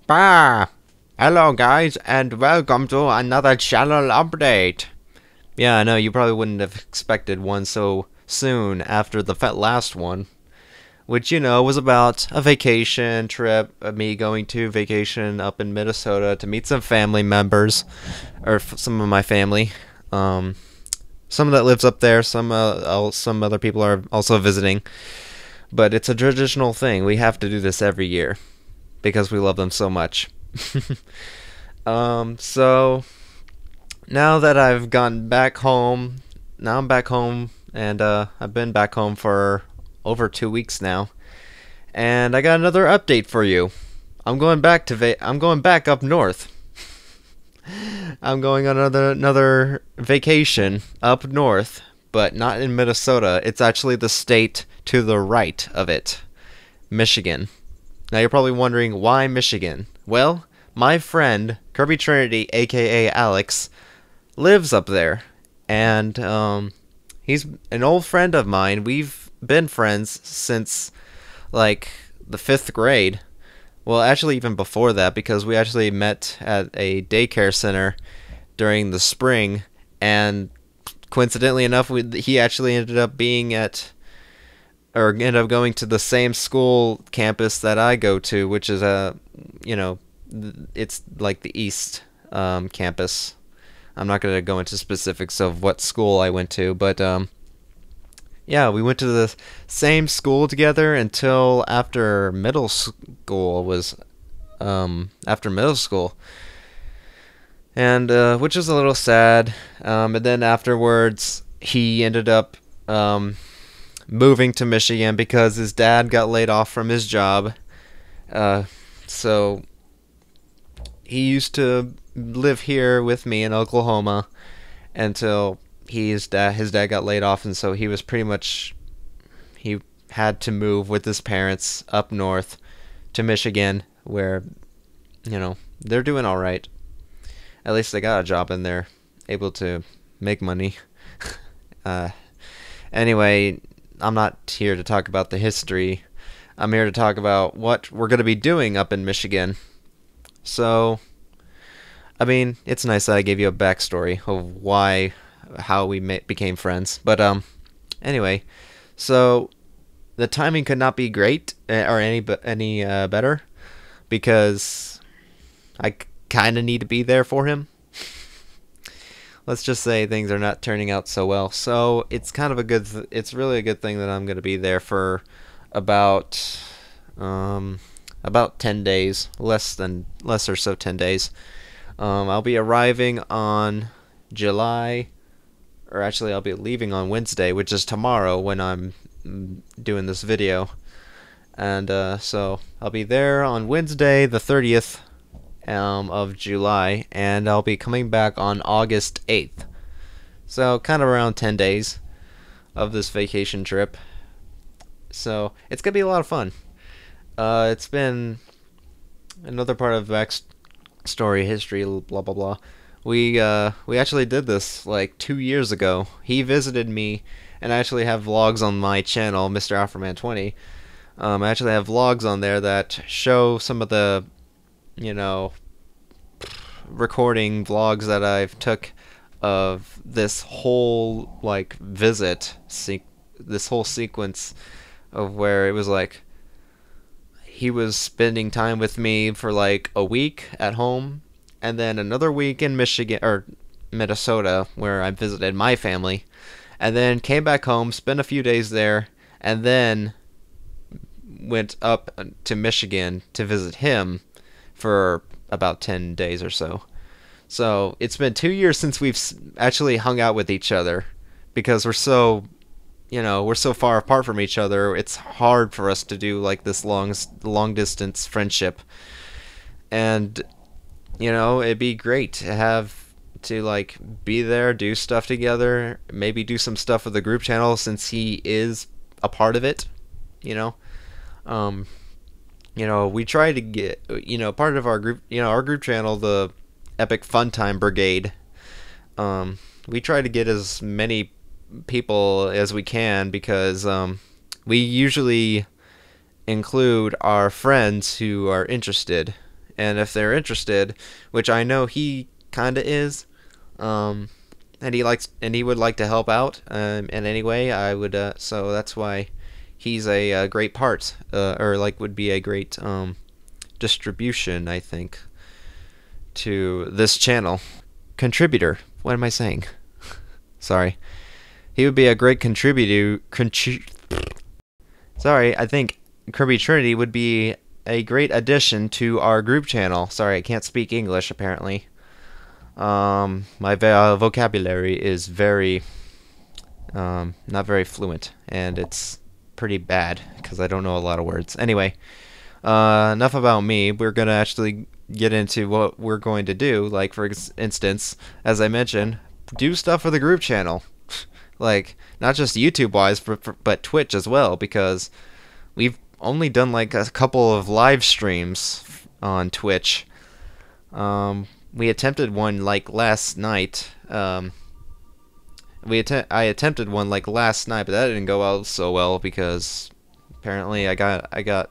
Bah! Hello guys and welcome to another channel update. Yeah, I know you probably wouldn't have expected one so soon after the last one, which was about a vacation trip, me going to vacation up in Minnesota to meet some family members, or some of my family. Um, some that lives up there, some other people are also visiting, but it's a traditional thing. We have to do this every year because we love them so much. So now that I've gone back home, now I'm back home, and I've been back home for over 2 weeks now, and I got another update for you. I'm going back up north. I'm going on another vacation up north, but not in Minnesota. It's actually the state to the right of it, Michigan. Now you're probably wondering why Michigan. Well, my friend KirbyTrinity, aka Alex, lives up there, and he's an old friend of mine. We've been friends since like the 5th grade. Well, actually, even before that, because we actually met at a daycare center during the spring, and coincidentally enough, he actually ended up ended up going to the same school campus that I go to, which is it's like the East campus. I'm not going to go into specifics of what school I went to, but yeah, we went to the same school together until after middle school after middle school, and which is a little sad. And then afterwards, he ended up moving to Michigan because his dad got laid off from his job. So he used to live here with me in Oklahoma until his dad got laid off, and so he had to move with his parents up north to Michigan, where they're doing all right. At least they got a job and they're able to make money. Anyway, I'm not here to talk about the history. I'm here to talk about what we're going to be doing up in Michigan. So, I mean, it's nice that I gave you a backstory of how we became friends. But anyway, so the timing could not be great or any better, because I kind of need to be there for him. Let's just say things are not turning out so well. So it's kind of it's really a good thing that I'm going to be there for about 10 days, less or so 10 days. I'll be arriving on I'll be leaving on Wednesday, which is tomorrow when I'm doing this video. And so I'll be there on Wednesday, the 30th of July, and I'll be coming back on August 8th. So kind of around 10 days of this vacation trip. So it's going to be a lot of fun. It's been another part of backstory, history, blah blah blah. We actually did this like 2 years ago. He visited me, and I actually have vlogs on my channel, Mr. Alphaman20. I actually have vlogs on there that show some of the, recording vlogs that I've took of this whole this whole sequence of where it was like he was spending time with me for like a week at home, and then another week in Michigan or Minnesota where I visited my family, and then came back home, spent a few days there, and then went up to Michigan to visit him for about 10 days or so. So it's been 2 years since we've actually hung out with each other, because we're so far apart from each other. It's hard for us to do like this long distance friendship. And it'd be great to like be there, do stuff together, maybe do some stuff with the group channel since he is a part of it. We try to get part of our group channel, the Epic Funtime Brigade. We try to get as many people as we can, because we usually include our friends who are interested and if they're interested, which I know he kind of is, and he would like to help out in any way, I would. So that's why he's a great part, or like would be a great distribution, I think, to this channel. Contributor. What am I saying? Sorry. He would be a great contributor. Sorry, I think KirbyTrinity would be a great addition to our group channel. Sorry, I can't speak English apparently. My vocabulary is very, not very fluent, and it's pretty bad because I don't know a lot of words. Anyway, enough about me. We're gonna actually get into what we're going to do. Like, for instance, as I mentioned, do stuff for the group channel. Like, not just YouTube wise, but Twitch as well, because we've only done like a couple of live streams on Twitch. We attempted one like last night. I attempted one like last night, but that didn't go out so well because apparently I got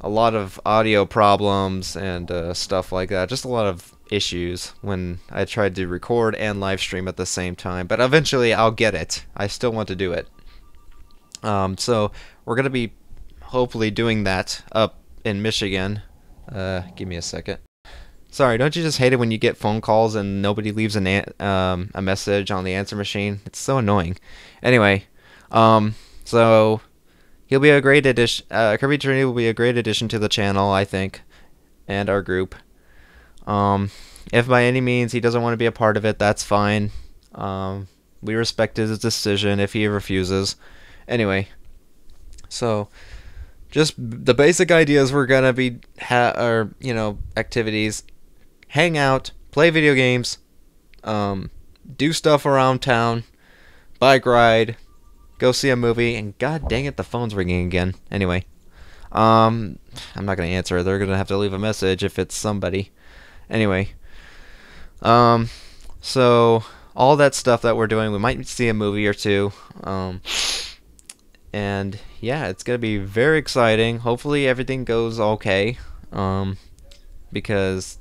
a lot of audio problems and stuff like that. Just a lot of issues when I tried to record and live stream at the same time. But eventually I'll get it. I still want to do it. So we're gonna be hopefully doing that up in Michigan. Give me a second. Sorry, don't you just hate it when you get phone calls and nobody leaves a message on the answer machine? It's so annoying. Anyway, so he'll be a great addition. KirbyTrinity will be a great addition to the channel, I think, and our group. If by any means he doesn't want to be a part of it, that's fine. We respect his decision if he refuses. Anyway, so just the basic ideas we're gonna be activities: hang out, play video games, do stuff around town, bike ride, go see a movie, and god dang it, the phone's ringing again. Anyway, I'm not gonna answer. They're gonna have to leave a message if it's somebody. Anyway, so all that stuff that we're doing, we might see a movie or two, and yeah, it's gonna be very exciting. Hopefully everything goes okay, because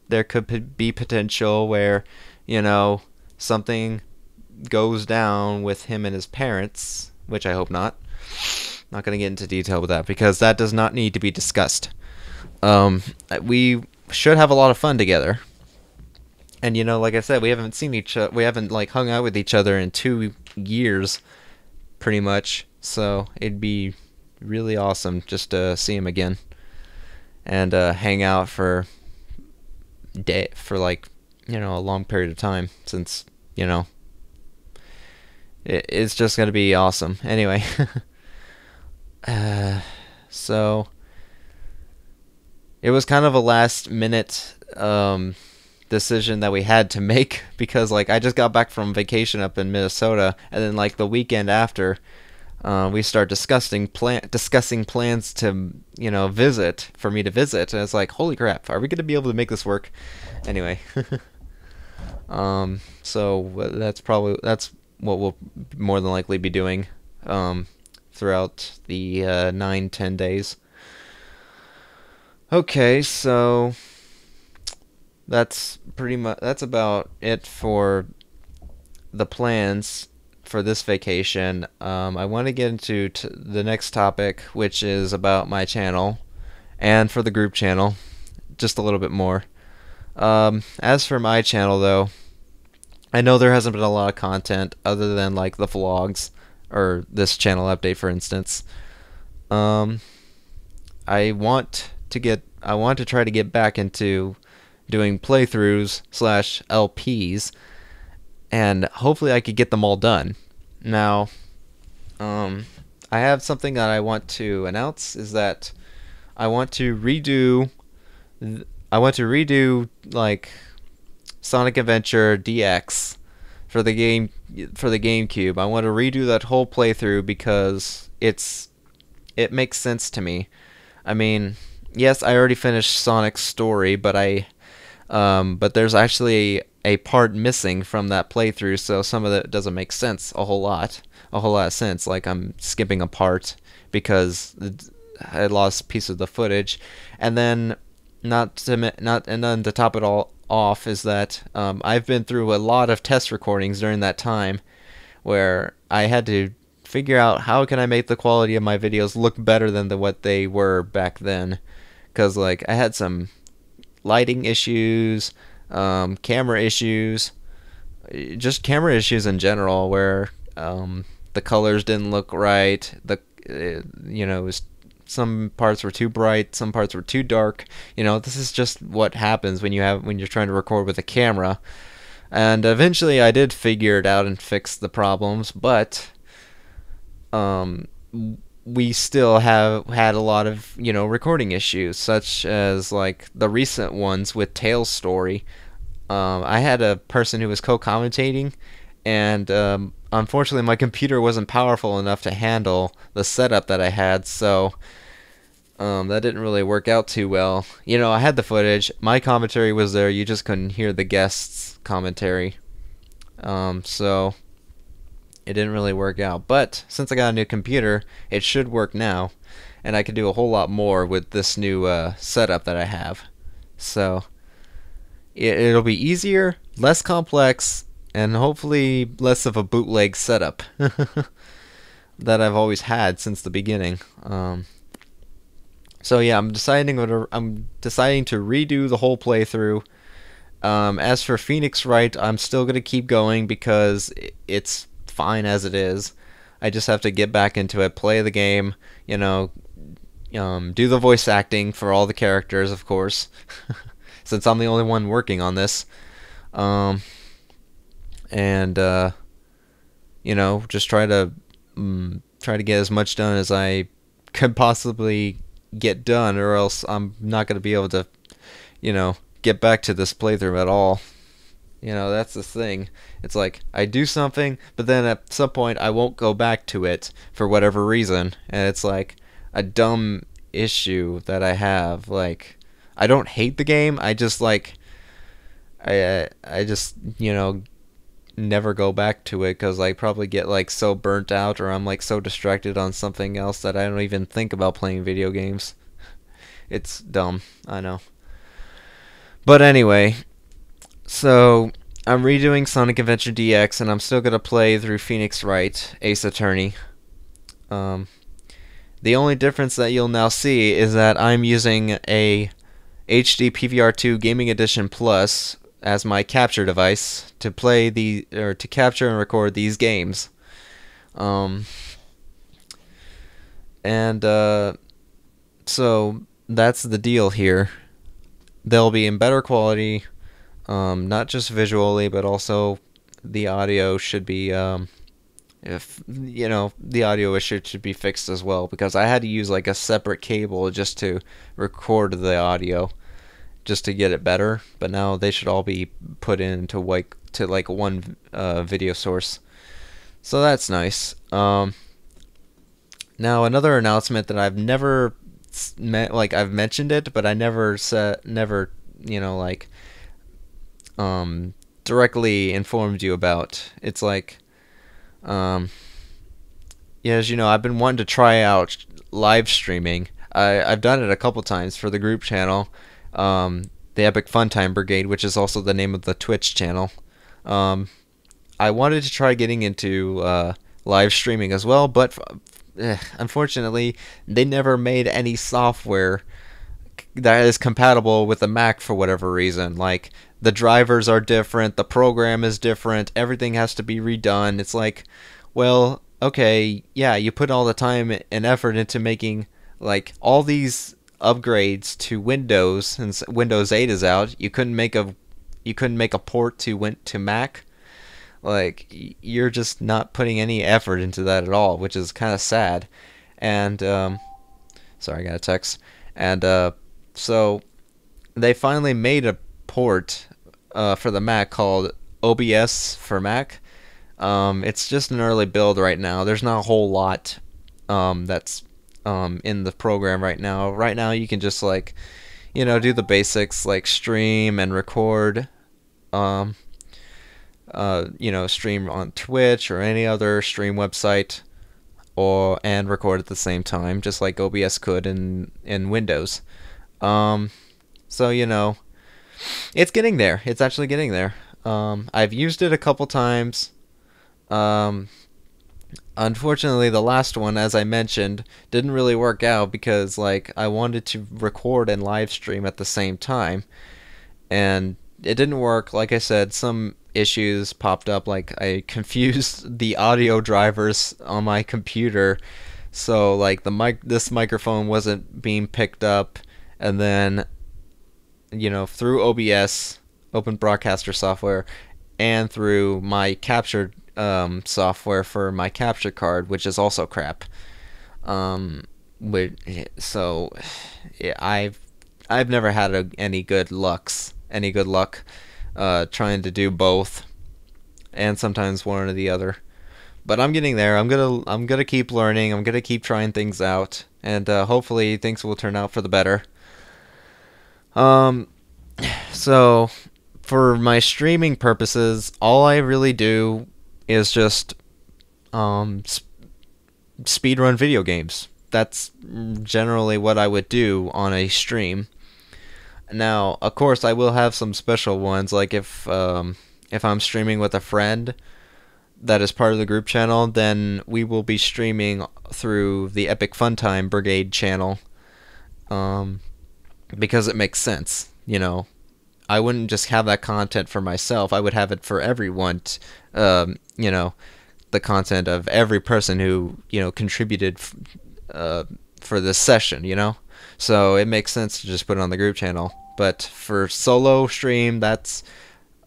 there could be potential where, something goes down with him and his parents, which I hope not. Not going to get into detail with that because that does not need to be discussed. We should have a lot of fun together. And like I said, we haven't seen each other, we haven't like hung out with each other in 2 years pretty much. So it'd be really awesome just to see him again and hang out for like a long period of time, since it's just gonna be awesome. Anyway, so it was kind of a last minute decision that we had to make because like I just got back from vacation up in Minnesota, and then like the weekend after we start discussing plans to visit, for me to visit, and it's like, holy crap, are we gonna be able to make this work? Anyway, so that's what we'll more than likely be doing throughout the 9-10 days. Okay, so that's about it for the plans for this vacation. I want to get into the next topic, which is about my channel and for the group channel just a little bit more. As for my channel though, I know there hasn't been a lot of content other than like the vlogs or this channel update, for instance. I want to try to get back into doing playthroughs / LPs, and hopefully I could get them all done. Now, I have something that I want to announce, is that I want to redo like Sonic Adventure DX for the GameCube. I want to redo that whole playthrough because it makes sense to me. I mean, yes, I already finished Sonic's story, but there's actually a part missing from that playthrough, so some of it doesn't make sense a whole lot of sense. Like I'm skipping a part because I lost a piece of the footage, and then not and then to top it all off is that I've been through a lot of test recordings during that time where I had to figure out how can I make the quality of my videos look better than what they were back then, because like I had some lighting issues, camera issues, just camera issues in general where the colors didn't look right. It was, some parts were too bright, some parts were too dark. This is just what happens when you're trying to record with a camera. And eventually I did figure it out and fix the problems, but we still have had a lot of, recording issues, such as like the recent ones with Tale's story. I had a person who was co-commentating, and unfortunately my computer wasn't powerful enough to handle the setup that I had, so that didn't really work out too well. I had the footage, my commentary was there, you just couldn't hear the guests' commentary. So it didn't really work out. But since I got a new computer, it should work now, and I can do a whole lot more with this new setup that I have. So it'll be easier, less complex, and hopefully less of a bootleg setup that I've always had since the beginning. So yeah, I'm deciding to redo the whole playthrough. As for Phoenix Wright, I'm still gonna keep going because it's fine as it is. I just have to get back into it, play the game, do the voice acting for all the characters, of course, since I'm the only one working on this. Just try to get as much done as I could possibly get done, or else I'm not going to be able to, get back to this playthrough at all. That's the thing. It's like I do something, but then at some point I won't go back to it for whatever reason, and it's like a dumb issue that I have. Like, I don't hate the game. I just like I just never go back to it because I probably get like so burnt out, or I'm like so distracted on something else that I don't even think about playing video games. It's dumb, I know. But anyway, so I'm redoing Sonic Adventure DX, and I'm still gonna play through Phoenix Wright, Ace Attorney. The only difference that you'll now see is that I'm using a HD PVR2 Gaming Edition Plus as my capture device to to capture and record these games. So that's the deal here. They'll be in better quality, not just visually, but also the audio should be, the audio issue should be fixed as well, because I had to use like a separate cable just to record the audio, just to get it better. But now they should all be put into like one video source, so that's nice. Now another announcement that I've never I've mentioned it, but I never directly informed you about. It's like, as I've been wanting to try out live streaming. I've done it a couple times for the group channel, the Epic Funtime Brigade, which is also the name of the Twitch channel. I wanted to try getting into live streaming as well, but unfortunately, they never made any software that is compatible with the Mac for whatever reason. Like, the drivers are different, the program is different, everything has to be redone. It's like, well, okay, yeah, you put all the time and effort into making like all these upgrades to Windows, since Windows 8 is out. You couldn't make a port to Mac. Like, you're just not putting any effort into that at all, which is kind of sad. And sorry, I got a text. And so they finally made a port for the Mac called OBS for Mac. It's just an early build right now. There's not a whole lot that's in the program right now. Right now you can just like, do the basics like stream and record. Stream on Twitch or any other stream website, and record at the same time, just like OBS could in Windows. So So, it's getting there. It's actually getting there. I've used it a couple times. Um, Unfortunately, the last one, as I mentioned, didn't really work out because, like, I wanted to record and live stream at the same time, and it didn't work. Like I said, some issues popped up, like I confused the audio drivers on my computer, so like this microphone wasn't being picked up, and then through OBS, Open Broadcaster software, and through my capture software for my capture card, which is also crap. Um, so yeah, I've never had any good luck trying to do both, and sometimes one or the other. But I'm getting there. I'm gonna keep learning. I'm gonna keep trying things out, and hopefully things will turn out for the better. Um, so for my streaming purposes, all I really do is just speedrun video games. That's generally what I would do on a stream. Now, of course, I will have some special ones, like if I'm streaming with a friend that is part of the group channel, then we will be streaming through the Epic Funtime Brigade channel, because it makes sense. I wouldn't just have that content for myself. I would have it for everyone. The content of every person who contributed for this session. So it makes sense to just put it on the group channel. But for solo stream, that's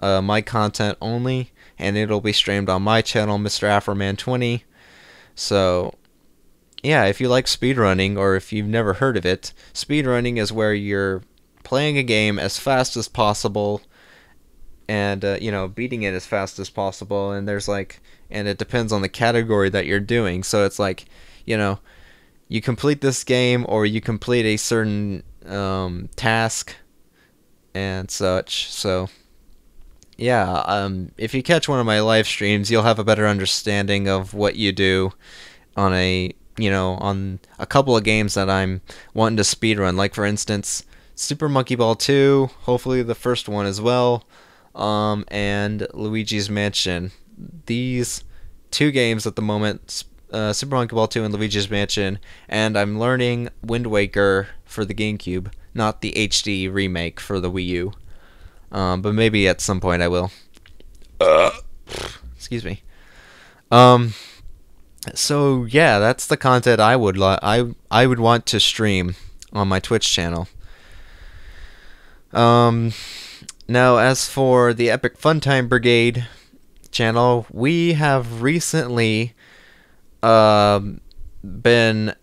my content only, and it'll be streamed on my channel, Mr. Afroman20. So yeah, if you like speedrunning, or if you've never heard of it, speedrunning is where you're playing a game as fast as possible, and beating it as fast as possible, and it depends on the category that you're doing. So it's like, you complete this game, or you complete a certain task and such. So yeah, if you catch one of my live streams, you'll have a better understanding of what you do on on a couple of games that I'm wanting to speedrun. Like, for instance, Super Monkey Ball 2, hopefully the first one as well, and Luigi's Mansion. These two games at the moment, Super Monkey Ball 2 and Luigi's Mansion, and I'm learning Wind Waker for the GameCube, not the HD remake for the Wii U. But maybe at some point I will. Excuse me. So yeah, that's the content I would want to stream on my Twitch channel. Now, as for the Epic Funtime Brigade channel, we have recently been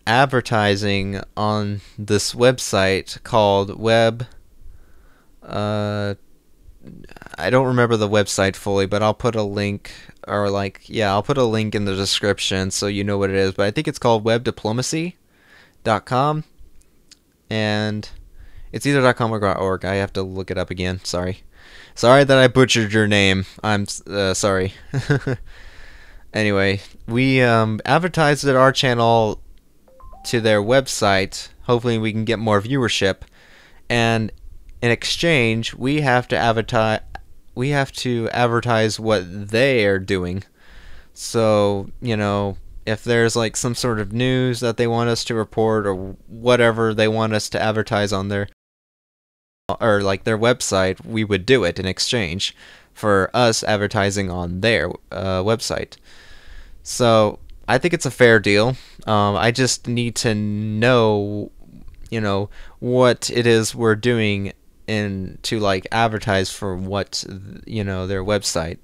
advertising on this website called I don't remember the website fully, but I'll put a link, I'll put a link in the description so you know what it is. But I think it's called webdiplomacy.com, and it's either .com or .org. I have to look it up again. Sorry that I butchered your name. I'm sorry. Anyway, we advertised at our channel to their website. Hopefully we can get more viewership, and in exchange, we have to advertise what they are doing. So, if there's like some sort of news that they want us to report, or whatever they want us to advertise on their website, we would do it in exchange for us advertising on their website. So I think it's a fair deal. I just need to know, what it is we're doing to advertise for what their website.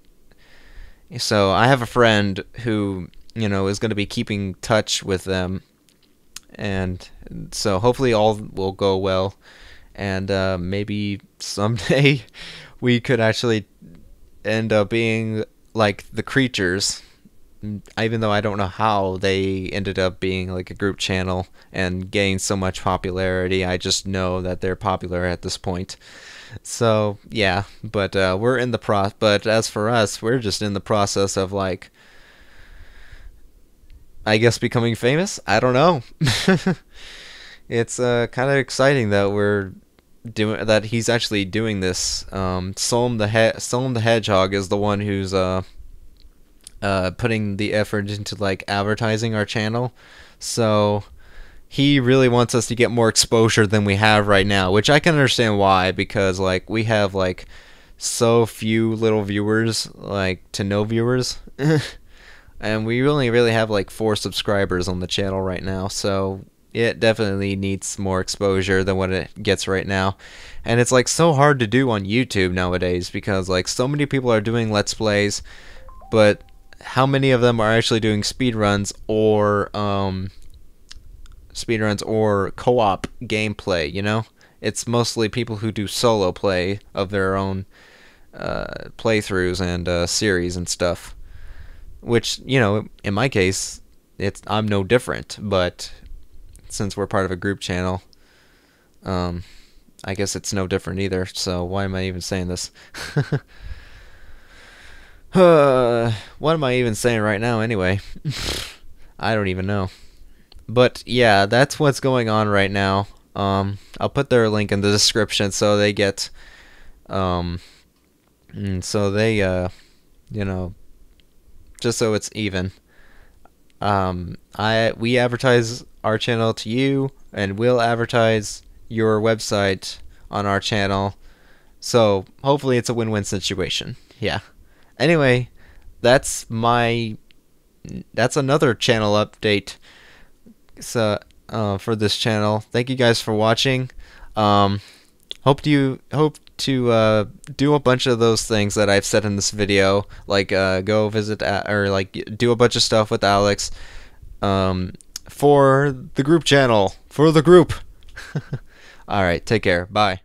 So I have a friend who is going to be keeping touch with them, and so hopefully all will go well, and maybe someday we could actually end up being like the Creatures, even though I don't know how they ended up being like a group channel and gained so much popularity. I just know that they're popular at this point. So yeah, but we're in the but as for us, we're just in the process of I guess becoming famous. I don't know. It's kind of exciting that we're he's actually doing this. Solom the Hedgehog is the one who's putting the effort into like advertising our channel. So he really wants us to get more exposure than we have right now, which I can understand why, because like we have like so few little viewers, like to no viewers. And we only really have like 4 subscribers on the channel right now, so it definitely needs more exposure than what it gets right now. And it's like so hard to do on YouTube nowadays because like so many people are doing Let's Plays, but how many of them are actually doing speedruns or co-op gameplay, you know? It's mostly people who do solo play of their own playthroughs and series and stuff. Which, you know, in my case, I'm no different, but since we're part of a group channel, I guess it's no different either, so why am I even saying this? What am I even saying right now anyway? I don't even know. But yeah, that's what's going on right now. I'll put their link in the description so they get, you know, just so it's even. We advertise our channel to you, and we'll advertise your website on our channel. So hopefully it's a win-win situation. Yeah. Anyway, that's another channel update. So for this channel, thank you guys for watching. Hope to do a bunch of those things that I've said in this video, like go visit or like do a bunch of stuff with Alex for the group channel, for the group. All right, take care. Bye.